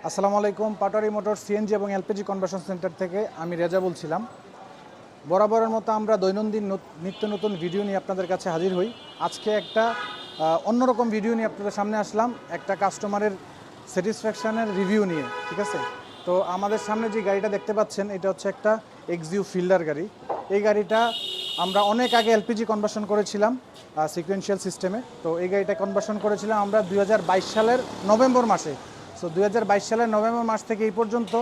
আসসালামু আলাইকুম। Patwari motor CNG এবং এলপিজি কনভার্সন সেন্টার থেকে আমি রেজা বলছিলাম। বরাবরের মতো আমরা দৈনন্দিন নিত্য নতুন ভিডিও নিয়ে আপনাদের কাছে হাজির হই। আজকে একটা অন্যরকম ভিডিও নিয়ে আপনাদের সামনে আসলাম, একটা কাস্টমারের স্যাটিসফ্যাকশানের রিভিউ নিয়ে। ঠিক আছে, তো আমাদের সামনে যে গাড়িটা দেখতে পাচ্ছেন এটা হচ্ছে একটা এক্সইউ ফিল্ডার গাড়ি। এই গাড়িটা আমরা অনেক আগে এলপিজি কনভার্সন করেছিলাম সিকোয়েন্সিয়াল সিস্টেমে। তো এই গাড়িটা কনভার্সন করেছিলাম আমরা 2022 সালের নভেম্বর মাসে। সো 2022 সালের নভেম্বর মাস থেকে এই পর্যন্ত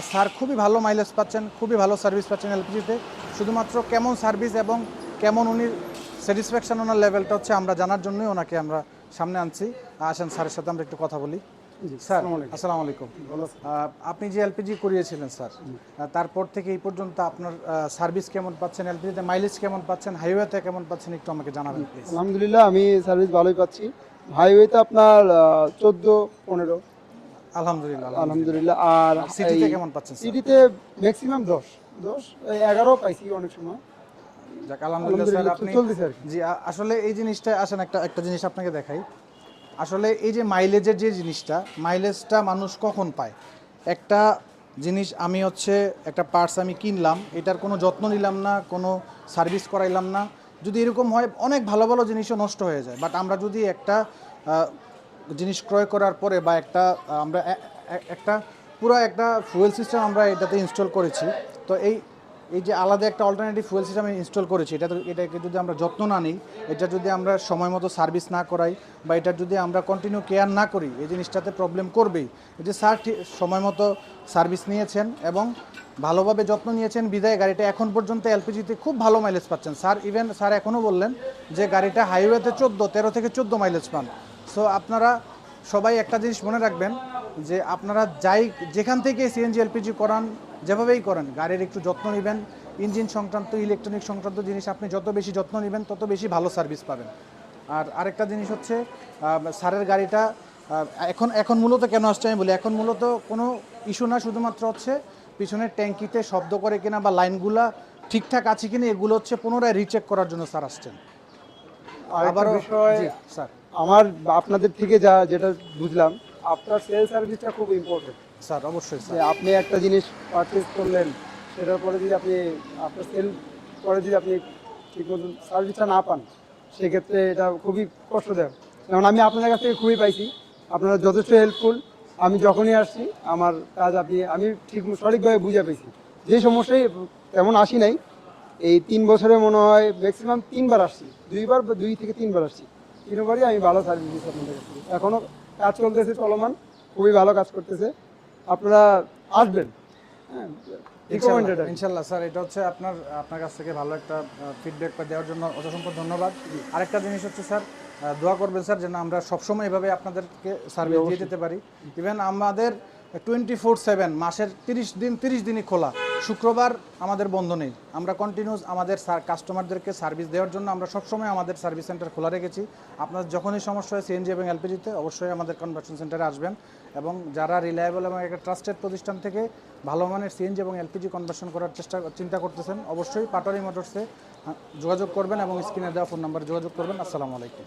স্যার খুবই ভালো মাইলেজ পাচ্ছেন, খুবই ভালো সার্ভিস পাচ্ছেন এলপিজিতে। শুধুমাত্র কেমন সার্ভিস এবং কেমন উনি স্যাটিসফ্যাকশন ওনার লেভেলটা হচ্ছে আমরা জানার জন্যই ওনাকে আমরা সামনে আনছি। আসেন স্যারের সাথে আমরা একটু কথা বলি। স্যার আসসালামু আলাইকুম। আপনি যে এলপিজি করিয়েছিলেন স্যার, তারপর থেকে এই পর্যন্ত আপনার সার্ভিস কেমন পাচ্ছেন, এলপিজিতে মাইলেজ কেমন পাচ্ছেন, হাইওয়েতে কেমন পাচ্ছেন, একটু আমাকে জানাবেন প্লিজ। আলহামদুলিল্লাহ, আমি সার্ভিস ভালোই পাচ্ছি। হাইওয়েতে আপনার 14-15। আলহামদুলিল্লাহ আলহামদুলিল্লাহ। আর সিটিতে কেমন পাচ্ছেন স্যার? সিটিতে ম্যাক্সিমাম 10-11 পাইছি অনেক সময়। যাক আলহামদুলিল্লাহ স্যার। আপনি চলতেছে আর কি। জি আসলে এই জিনিসটা আসেন একটা জিনিস আপনাকে দেখাই। আসলে এই যে মাইলেজের যে জিনিসটা, মাইলেজটা মানুষ কখন পায়? একটা জিনিস আমি হচ্ছে একটা পার্টস আমি কিনলাম, এটার কোনো যত্ন নিলাম না, কোনো সার্ভিস করাইলাম না, যদি এরকম হয় অনেক ভালো ভালো জিনিসও নষ্ট হয়ে যায়। বাট আমরা যদি একটা জিনিস ক্রয় করার পরে বা আমরা একটা পুরো একটা ফুয়েল সিস্টেম আমরা এটাতে ইনস্টল করেছি। তো এই এই যে আলাদা একটা অল্টারনেটিভ ফুয়েল সিস্টেম ইনস্টল করেছি, এটাকে যদি আমরা যত্ন না নিই, এটা যদি আমরা সময় মতো সার্ভিস না করাই বা এটার যদি আমরা কন্টিনিউ কেয়ার না করি, এই জিনিসটাতে প্রবলেম করবেই। এই যে স্যার সময় মতো সার্ভিস নিয়েছেন এবং ভালোভাবে যত্ন নিয়েছেন বিদায় গাড়িটা এখন পর্যন্ত এলপিজিতে খুব ভালো মাইলেজ পাচ্ছেন স্যার। ইভেন স্যার এখনও বললেন যে গাড়িটা হাইওয়েতে 13 থেকে 14 মাইলেজ পান। সো আপনারা সবাই একটা জিনিস মনে রাখবেন যে আপনারা যেখান থেকে সিএনজি এলপিজি করান, যেভাবেই করেন, গাড়ির একটু যত্ন নেবেন। ইঞ্জিন সংক্রান্ত ইলেকট্রনিক সংক্রান্ত জিনিস আপনি যত বেশি যত্ন নেবেন তত বেশি ভালো সার্ভিস পাবেন। আর আরেকটা জিনিস হচ্ছে স্যারের গাড়িটা এখন মূলত কেন আসছে আমি বলি। এখন মূলত কোনো ইস্যু না, শুধুমাত্র হচ্ছে পিছনের ট্যাঙ্কিতে শব্দ করে কিনা বা লাইনগুলা ঠিকঠাক আছে কিনা, এগুলো হচ্ছে পুনরায় রিচেক করার জন্য স্যার আসছেন। আবার বিষয় স্যার, আমার আপনাদের থেকে যেটা বুঝলাম, আপনার সেল সার্ভিসটা খুব ইম্পর্টেন্ট। স্যার অবশ্যই যে স্যার। আপনি একটা জিনিস পারচেজ করলেন, সেটার পরে যদি আপনি আপনার সেল পরে যদি আপনি ঠিক মতন সার্ভিসটা না পান, সেক্ষেত্রে এটা খুবই কষ্টদায়ক। যেমন আমি আপনাদের কাছ থেকে খুবই পাইছি, আপনারা যথেষ্ট হেল্পফুল। আমি যখনই আসছি আমার কাজ আমি ঠিক সঠিকভাবে বুঝে পেয়েছি। যে সমস্যায় তেমন আসি নাই, এই 3 বছরে মনে হয় ম্যাক্সিমাম 3বার আসছি, 2বার বা 2 থেকে 3বার আসছি। 3বারই আমি ভালো সার্ভিস দিচ্ছি আপনাদের কাছ থেকে। এখনও কাজ চলতেছে, চলমান, খুবই ভালো কাজ করতেছে। আপনারা আসবেন। হ্যাঁ, ইনশাল্লাহ স্যার। এটা হচ্ছে আপনার কাছ থেকে ভালো একটা ফিডব্যাক দেওয়ার জন্য অসংখ্য ধন্যবাদ। আরেকটা জিনিস হচ্ছে স্যার, দোয়া করবেন স্যার যেন আমরা সবসময় এভাবে আপনাদেরকে সার্ভিস দিয়ে যেতে পারি। ইভেন আমাদের 24/7 মাসের 30 দিনই খোলা, শুক্রবার আমাদের বন্ধ নেই। আমরা কন্টিনিউস আমাদের কাস্টমারদেরকে সার্ভিস দেওয়ার জন্য আমরা সবসময় আমাদের সার্ভিস সেন্টার খোলা রেখেছি। আপনার যখনই সমস্যা হয় সিএনজি এবং এলপিজিতে, অবশ্যই আমাদের কনভার্সন সেন্টারে আসবেন। এবং যারা রিলায়েবল এবং একটা ট্রাস্টেড প্রতিষ্ঠান থেকে ভালো মানের সিএনজি এবং এলপিজি কনভার্সন করার চিন্তা করতেছেন, অবশ্যই পাটোয়ারি মোটরসে যোগাযোগ করবেন এবং স্ক্রিনে দেওয়া ফোন নাম্বারে যোগাযোগ করবেন। আসসালামু আলাইকুম।